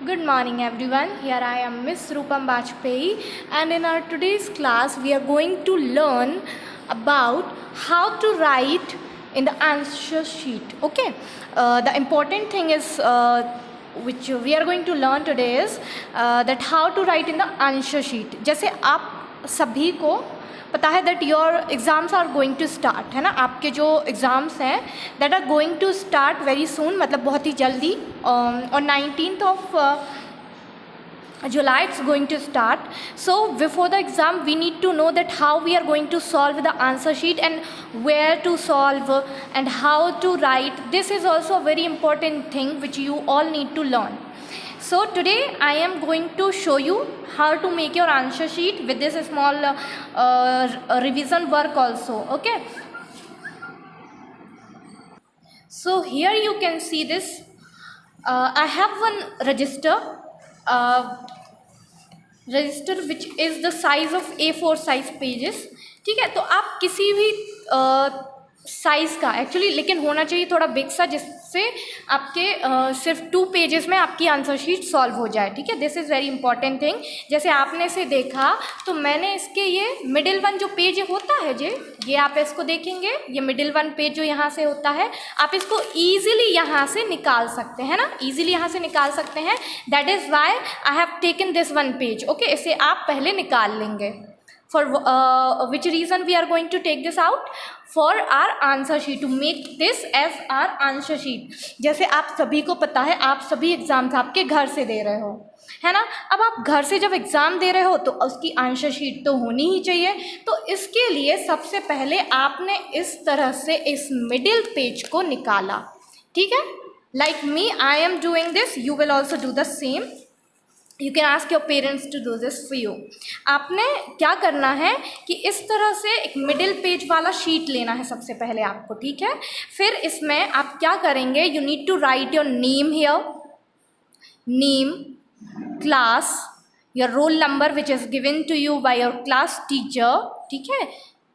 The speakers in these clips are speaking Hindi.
Good morning everyone. Here I am Miss Rupam Bajpayee, and in our today's class we are going to learn about how to write in the answer sheet. Okay. The important thing is which we are going to learn today is that how to write in the answer sheet. जैसे आप सभी को पता है that your exams are going to start, है ना, आपके जो एग्ज़ाम्स हैं that are going to start very soon, मतलब बहुत ही जल्दी, और 19th of July it's going to start. So before the exam we need to know that how we are going to solve the answer sheet and where to solve and how to write. This is also a very important thing which you all need to learn. So today I am going to show you how to make your answer sheet with this small revision work also. Okay. So here you can see this. I have one register which is the size of A4 size pages. ठीक है, तो आप किसी भी साइज़ का एक्चुअली लेकिन होना चाहिए थोड़ा बिग सा, जिससे आपके सिर्फ 2 पेजेस में आपकी आंसर शीट सॉल्व हो जाए. ठीक है, this is very important thing. जैसे आपने इसे देखा तो मैंने इसके ये मिडिल वन जो पेज होता है ये आप इसको देखेंगे, ये मिडिल वन पेज जो यहाँ से होता है, आप इसको ईजिली यहाँ से निकाल सकते हैं ना, ईजिली यहाँ से निकाल सकते हैं. That is Y I have taken this one page. Okay, इसे आप पहले निकाल लेंगे. For which reason we are going to take this out? For our answer sheet, to make this as our answer sheet. जैसे आप सभी को पता है, आप सभी एग्ज़ाम्स आपके घर से दे रहे हो, है ना. अब आप घर से जब एग्ज़ाम दे रहे हो तो उसकी आंसर शीट तो होनी ही चाहिए. तो इसके लिए सबसे पहले आपने इस तरह से इस मिडिल पेज को निकाला. ठीक है, like me I am doing this, you will also do the same. You can ask your parents to do this for you. आपने क्या करना है कि इस तरह से एक मिडिल पेज वाला शीट लेना है सबसे पहले आपको. ठीक है, फिर इसमें आप क्या करेंगे, you need to write your name here, name, class, your roll number which is given to you by your class teacher. ठीक है,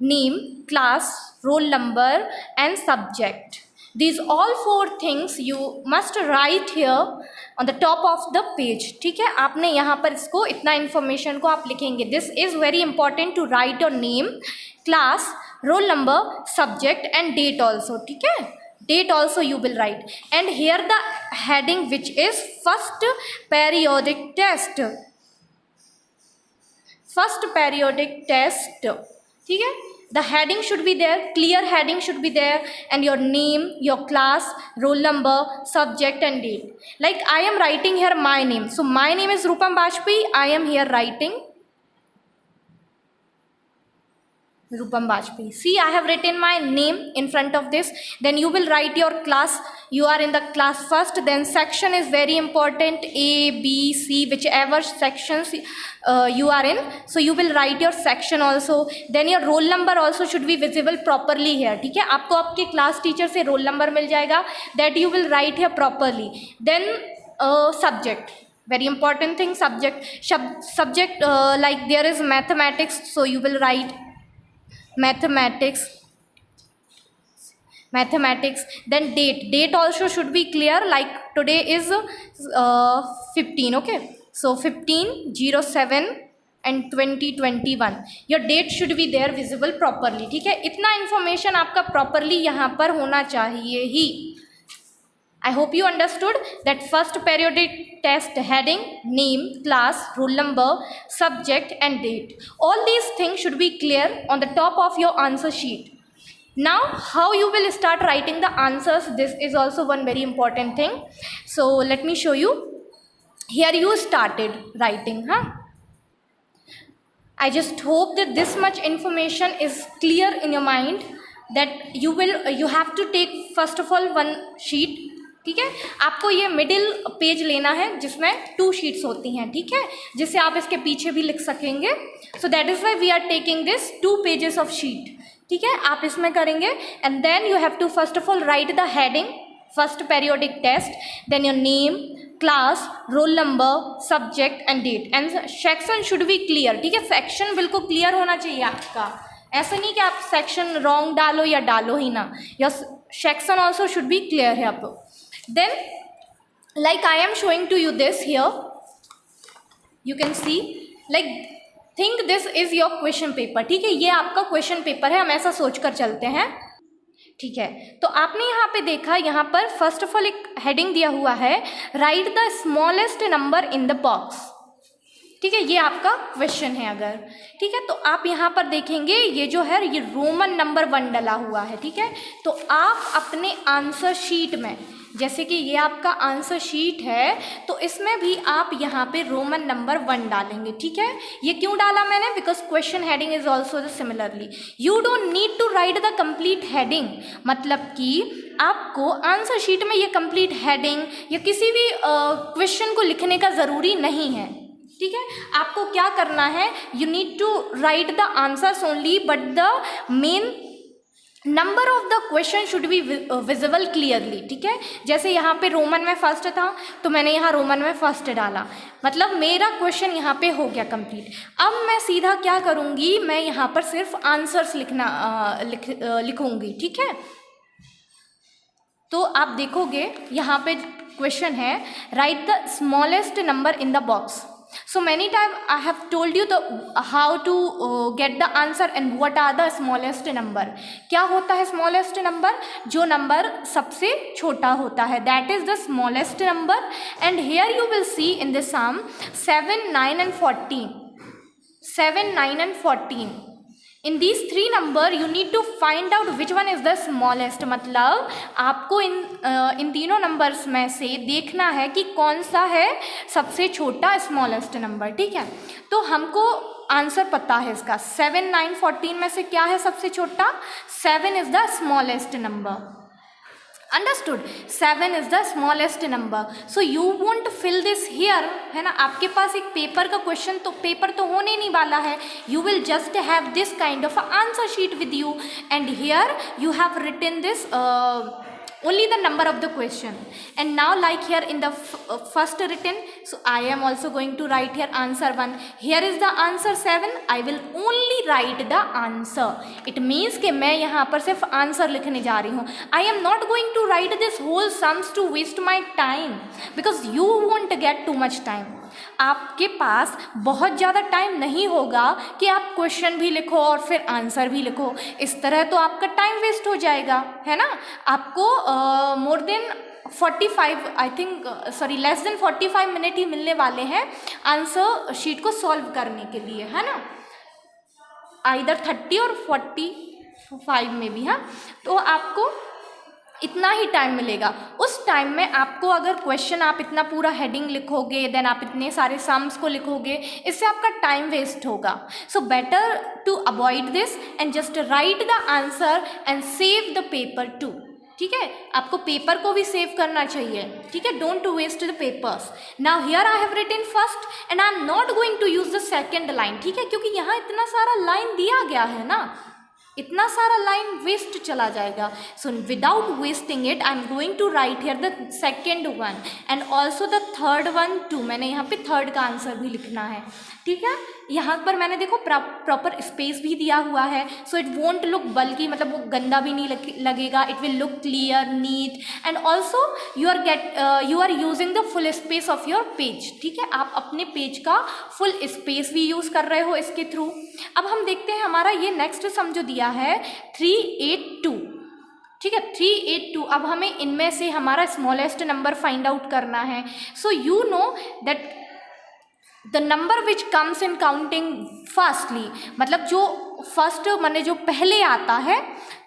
name, class, roll number and subject. These all 4 things you must write here on the top of the page. ठीक है, आपने यहाँ पर इसको इतना इन्फॉर्मेशन को आप लिखेंगे. This is very important to write your name, class, roll number, subject and date also. ठीक है, date also you will write. And here the heading which is first periodic test. First periodic test. ठीक है, the heading should be there, clear heading should be there, and your name, your class, roll number, subject and date. Like I am writing here my name, so my name is Rupam Bajpayee. I am here writing Rupam Bajpayee. See, I have written my name in front of this. Then you will write your class. You are in the class first. Then section is very important, A, B, C, whichever sections you are in. So you will write your section also. Then your roll number also should be visible properly here. ठीक है, आपको आपके क्लास टीचर से रोल नंबर मिल जाएगा. That you will write here properly. Then subject. Very important thing, subject. Subject like there is mathematics, so you will write mathematics. Then date also should be clear, like today is 15. Okay, so 15/07 and 2021 your date should be there visible properly. ठीक है, इतना इन्फॉर्मेशन आपका प्रॉपरली यहाँ पर होना चाहिए ही. I hope you understood that first periodic test heading, name, class, roll number, subject and date. All these things should be clear on the top of your answer sheet. Now how you will start writing the answers, this is also one very important thing. So let me show you. Here you started writing, huh? I just hope that this much information is clear in your mind, that you have to take first of all one sheet. ठीक है, आपको ये मिडिल पेज लेना है जिसमें 2 शीट्स होती हैं. ठीक है, जिससे आप इसके पीछे भी लिख सकेंगे. So that is why we are taking this 2 pages of sheet. ठीक है, आप इसमें करेंगे and then you have to first of all write the heading, first periodic test, then your name, class, roll number, subject and date and section should be clear. ठीक है, सेक्शन बिल्कुल क्लियर होना चाहिए आपका. ऐसा नहीं कि आप सेक्शन रॉन्ग डालो या डालो ही ना, your section also should be clear है. आप then like I am showing to you this here, you can see, like think this is your question paper, ठीक है, ये आपका क्वेश्चन पेपर है, हम ऐसा सोच कर चलते हैं, ठीक है। तो आपने यहाँ पे देखा, यहाँ पर फर्स्ट ऑफ ऑल एक हेडिंग दिया हुआ है, right the smallest number in the box, ठीक है, ये आपका क्वेश्चन है अगर, ठीक है। तो आप यहाँ पर देखेंगे ये जो है ये रोमन नंबर 1 डला हुआ है, ठीक है। तो आप अपने आंसर शीट में, जैसे कि ये आपका आंसर शीट है, तो इसमें भी आप यहाँ पे रोमन नंबर 1 डालेंगे, ठीक है। ये क्यों डाला मैंने, because question heading is also the similarly, you don't need to write the complete heading, मतलब कि आपको आंसर शीट में ये कंप्लीट हेडिंग या किसी भी क्वेश्चन को लिखने का ज़रूरी नहीं है, ठीक है। आपको क्या करना है, you need to write the answers only, but the main number of the question should be visible clearly, ठीक है। जैसे यहाँ पे रोमन में फर्स्ट था, तो मैंने यहाँ रोमन में फर्स्ट डाला, मतलब मेरा क्वेश्चन यहाँ पे हो गया कंप्लीट। अब मैं सीधा क्या करूँगी, मैं यहाँ पर सिर्फ आंसर्स लिखूँगी, ठीक है। तो आप देखोगे यहाँ पे क्वेश्चन है, right the smallest number in the box. So many times I have told you the how to get the answer and what are the smallest number. क्या होता है smallest number, जो नंबर सबसे छोटा होता है, that is the smallest number. And here you will see in the sum 7, 9 and 14. 7, 9 and 14. In these three number you need to find out which one is the smallest. मतलब आपको इन तीनों नंबर्स में से देखना है कि कौन सा है सबसे छोटा स्मॉलेस्ट नंबर, ठीक है। तो हमको आंसर पता है इसका, 7, 9, 14 में से क्या है सबसे छोटा, 7 is the smallest number, understood, 7 is the smallest number. So you won't fill this here, है ना, आपके पास एक पेपर का क्वेश्चन तो पेपर तो होने नहीं वाला है, you will just have this kind of answer sheet with you, and here you have written this only the number of the question. And now like here in the first written, so I am also going to write here answer 1. Here is the answer 7, I will only write the answer. It means कि मैं यहाँ पर सिर्फ आंसर लिखने जा रही हूँ, I am not going to write this whole sums to waste my time, because you won't get too much time. आपके पास बहुत ज़्यादा टाइम नहीं होगा कि आप क्वेश्चन भी लिखो और फिर आंसर भी लिखो, इस तरह तो आपका टाइम वेस्ट हो जाएगा, है ना। आपको more than 45 I think sorry less than 45 minute ही मिलने वाले हैं आंसर शीट को सॉल्व करने के लिए, है ना, आइदर 30 और 45 में भी, हाँ। तो आपको इतना ही टाइम मिलेगा, उस टाइम में आपको अगर क्वेश्चन आप इतना पूरा हेडिंग लिखोगे, देन आप इतने सारे सम्स को लिखोगे, इससे आपका टाइम वेस्ट होगा। So better to avoid this and just write the answer and save the paper too, ठीक है। आपको पेपर को भी सेव करना चाहिए, ठीक है, don't to waste the papers. Now here I have written first and I am not going to use the second line, ठीक है, क्योंकि यहाँ इतना सारा लाइन दिया गया है ना, इतना सारा लाइन वेस्ट चला जाएगा। So without wasting it I am going to write here the second one and also the third one too, मैंने यहाँ पे थर्ड का आंसर भी लिखना है, ठीक है। यहाँ पर मैंने देखो प्रॉपर स्पेस भी दिया हुआ है, सो इट वोंट लुक बल्कि, मतलब वो गंदा भी नहीं लगेगा, it will look clear neat and also you are using the full space of your page, ठीक है, आप अपने पेज का फुल स्पेस भी यूज़ कर रहे हो इसके थ्रू। अब हम देखते हैं हमारा ये नेक्स्ट सम जो दिया है 382, ठीक है, 382। अब हमें इनमें से हमारा स्मॉलेस्ट नंबर फाइंड आउट करना है। So you know that the number which comes in counting firstly, मतलब जो फर्स्ट माने जो पहले आता है,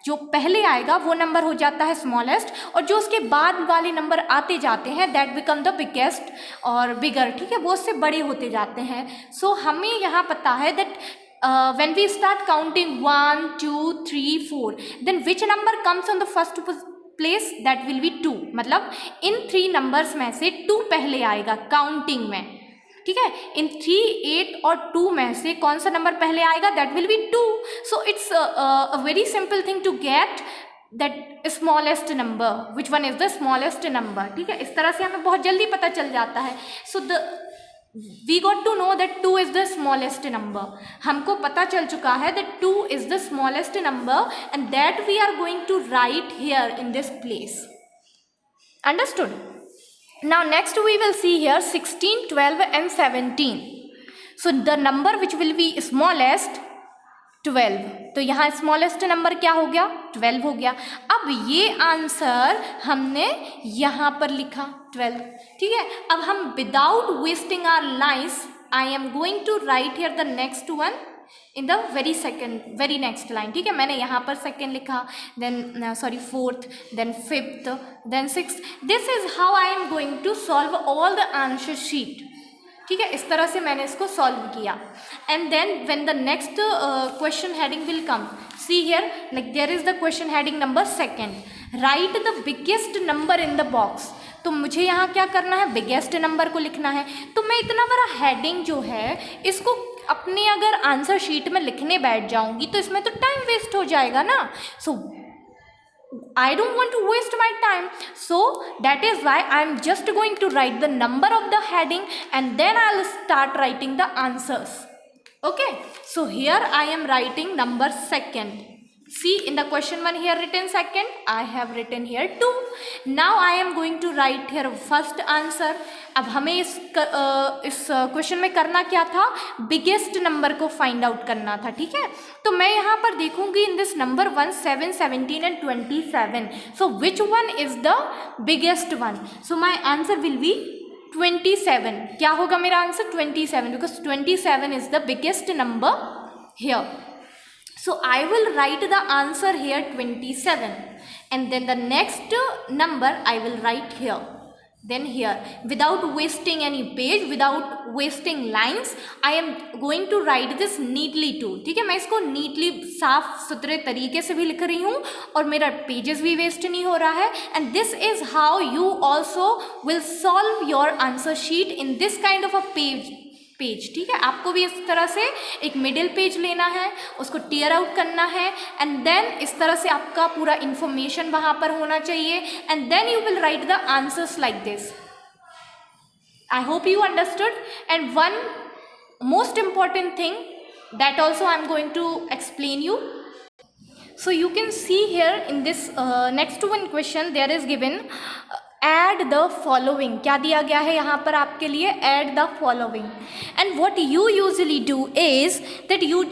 जो पहले आएगा वो नंबर हो जाता है स्मॉलेस्ट, और जो उसके बाद वाले नंबर आते जाते हैं दैट बिकम द बिगेस्ट और बिगर, ठीक है, वो उससे बड़े होते जाते हैं। सो हमें यहाँ पता है that when we start counting 1, 2, 3, 4, then which number comes on the first place, that will be 2, मतलब इन 3 नंबर्स में से 2 पहले आएगा काउंटिंग में, ठीक है। इन 3, 8 और 2 में से कौन सा नंबर पहले आएगा, that will be 2। So it's a very simple thing to get that smallest number, which one is the smallest number, ठीक है। इस तरह से हमें बहुत जल्दी पता चल जाता है। सो we got to know that 2 is the smallest number, हमको पता चल चुका है that 2 is the smallest number and that we are going to write here in this place, understood। Now next we will see here 16, 12 and 17. So the number which will be smallest 12. तो यहाँ स्मॉलेस्ट नंबर क्या हो गया 12 हो गया. अब ये आंसर हमने यहाँ पर लिखा 12. ठीक है, अब हम without wasting our lines I am going to write here the next one in the very next line. ठीक है, मैंने यहाँ पर सेकेंड लिखा, then fourth, then fifth, then sixth. This is how I am going to solve all the answer sheet. ठीक है, इस तरह से मैंने इसको सॉल्व किया. And then when the next question heading will come, see here like there is the question heading number second, right the biggest number in the box. तो मुझे यहाँ क्या करना है, बिगेस्ट नंबर को लिखना है. तो मैं इतना बड़ा हेडिंग जो है इसको अपने अगर आंसर शीट में लिखने बैठ जाऊंगी तो इसमें तो टाइम वेस्ट हो जाएगा ना. सो I don't want to waste my time, so that is why I am just going to write the number of the heading and then I'll start writing the answers. Okay, so here I am writing number second. See, in the question one here written second, I have written here 2. Now I am going to write here first answer. अब हमें इस क्वेश्चन में करना क्या था, बिगेस्ट नंबर को फाइंड आउट करना था. ठीक है, तो मैं यहाँ पर देखूंगी in this number 1, 7, 17 and 27. So which one is the biggest one. So my answer will B 27. क्या होगा मेरा answer 27, because 27 is the biggest number here. So I will write the answer here 27 and then the next number I will write here, then here, without wasting any page, without wasting lines, I am going to write this neatly too. ठीक है, मैं इसको neatly साफ सुथरे तरीके से भी लिख रही हूँ और मेरा पेजेस भी वेस्ट नहीं हो रहा है. And this is how you also will solve your answer sheet in this kind of a page. ठीक है, आपको भी इस तरह से एक मिडिल पेज लेना है, उसको टीयर आउट करना है एंड देन इस तरह से आपका पूरा इंफॉर्मेशन वहाँ पर होना चाहिए and then you will write the answers like this. I hope you understood. And one most important thing that also I am going to explain you. So you can see here in this next one question there is given add the following. क्या दिया गया है यहाँ पर आपके लिए, add the following. And what you usually do is that you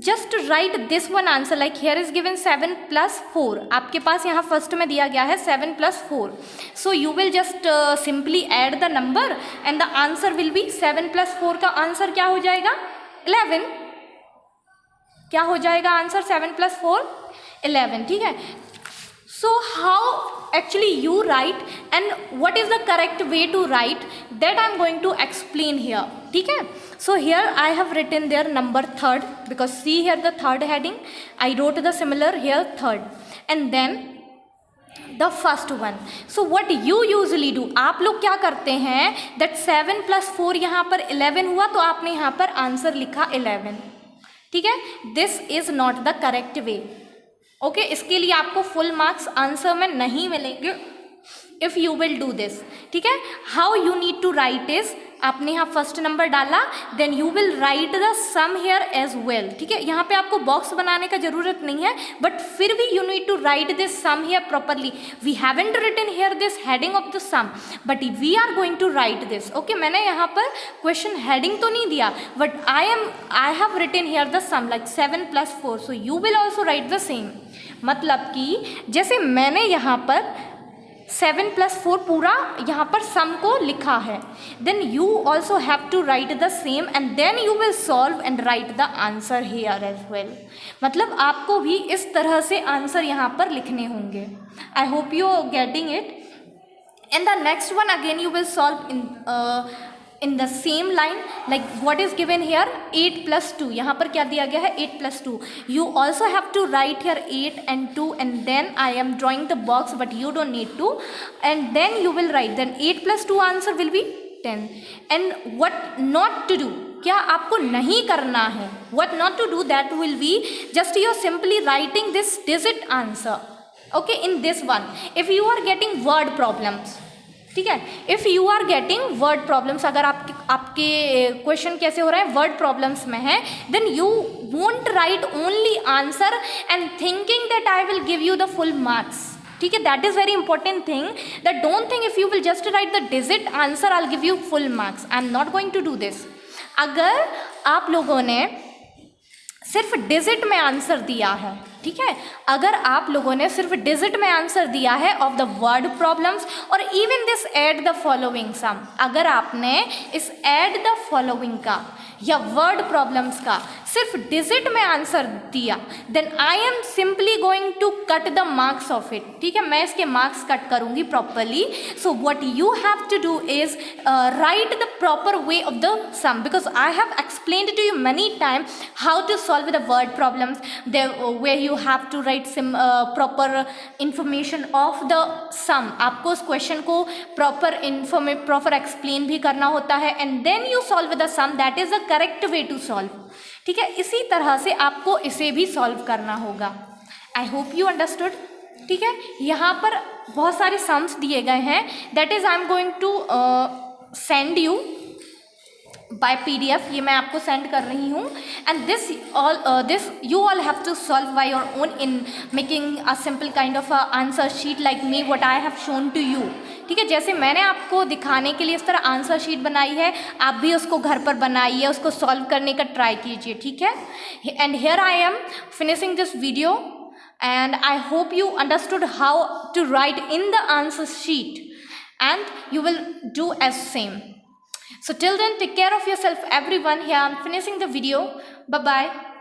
just write this one answer like here is given 7 + 4. आपके पास यहाँ फर्स्ट में दिया गया है 7 + 4. So you will just simply add the number and the answer will be 7 + 4 का आंसर क्या हो जाएगा 11. क्या हो जाएगा आंसर 7 + 4 11. ठीक है, so how actually you write and what is the correct way to write, that I am going to explain here. ठीक है, so here I have written there number 3rd because see here the third heading I wrote the similar here 3rd and then the first one. So what you usually do, आप लोग क्या करते हैं that 7 + 4 यहाँ पर 11 हुआ तो आपने यहाँ पर आंसर लिखा 11. ठीक है, this is not the correct way. Okay, इसके लिए आपको फुल मार्क्स आंसर में नहीं मिलेंगे if you will do this. ठीक है, how you need to write is, आपने यहाँ फर्स्ट नंबर डाला then you will write the sum here as well. ठीक है, यहाँ पे आपको बॉक्स बनाने का ज़रूरत नहीं है बट फिर भी you need to write this sum here properly. We haven't written here this heading of the sum but we are going to write this. Okay, मैंने यहाँ पर क्वेश्चन हेडिंग तो नहीं दिया but I have written here the sum like 7 + 4. So you will also write the same. मतलब कि जैसे मैंने यहाँ पर 7 + 4 पूरा यहाँ पर सम को लिखा है, then you also have to write the same and then you will solve and write the answer here as well. मतलब आपको भी इस तरह से आंसर यहाँ पर लिखने होंगे. I hope you are getting it. And the next one again you will solve in the same line like what is given here 8 + 2. यहाँ पर क्या दिया गया है 8 + 2. You also have to write here 8 and 2 and then I am drawing the box but you don't need to and then you will write then 8 + 2 answer will be 10. And what not to do, क्या आपको नहीं करना है, what not to do, that will be just you are simply writing this digit answer. Okay, in this one if you are getting word problems, ठीक है, if you are getting word problems, अगर आपके क्वेश्चन कैसे हो रहा है वर्ड प्रॉब्लम्स में है, then you won't write only answer and thinking that I will give you the full marks. ठीक है, that is very important thing, that don't think if you will just write the digit answer I will give you full marks, I am not going to do this. अगर आप लोगों ने सिर्फ डिजिट में आंसर दिया है, ठीक है, अगर आप लोगों ने सिर्फ डिजिट में आंसर दिया है ऑफ द वर्ड प्रॉब्लम्स और even this add the following sum, अगर आपने इस ऐड द फॉलोइंग का या वर्ड प्रॉब्लम्स का सिर्फ डिजिट में आंसर दिया, then I am simply going to cut the marks of it, ठीक है, मैं इसके मार्क्स कट करूंगी properly. So what you have to do is write the proper way of the sum, because I have explained to you many time how to solve the word problems there, where you have to write some proper information of the sum, आपको उस क्वेश्चन को प्रॉपर एक्सप्लेन भी करना होता है, and then you solve the sum, that is the correct way to solve, ठीक है, इसी तरह से आपको इसे भी सॉल्व करना होगा। आई होप यू अंडरस्टूड, ठीक है, यहाँ पर बहुत सारे सम्स दिए गए हैं, that is I am going to send you by PDF, ये मैं आपको सेंड कर रही हूँ, and this you all have to solve by your own in making a simple kind of answer sheet like me what I have shown to you, ठीक है, जैसे मैंने आपको दिखाने के लिए इस तरह आंसर शीट बनाई है, आप भी उसको घर पर बनाइए, उसको सॉल्व करने का ट्राई कीजिए, ठीक है। And here I am finishing this video and I hope you understood how to write in the answer sheet and you will do as same. So till then, take care of yourself everyone. Here I'm finishing the video. Bye bye.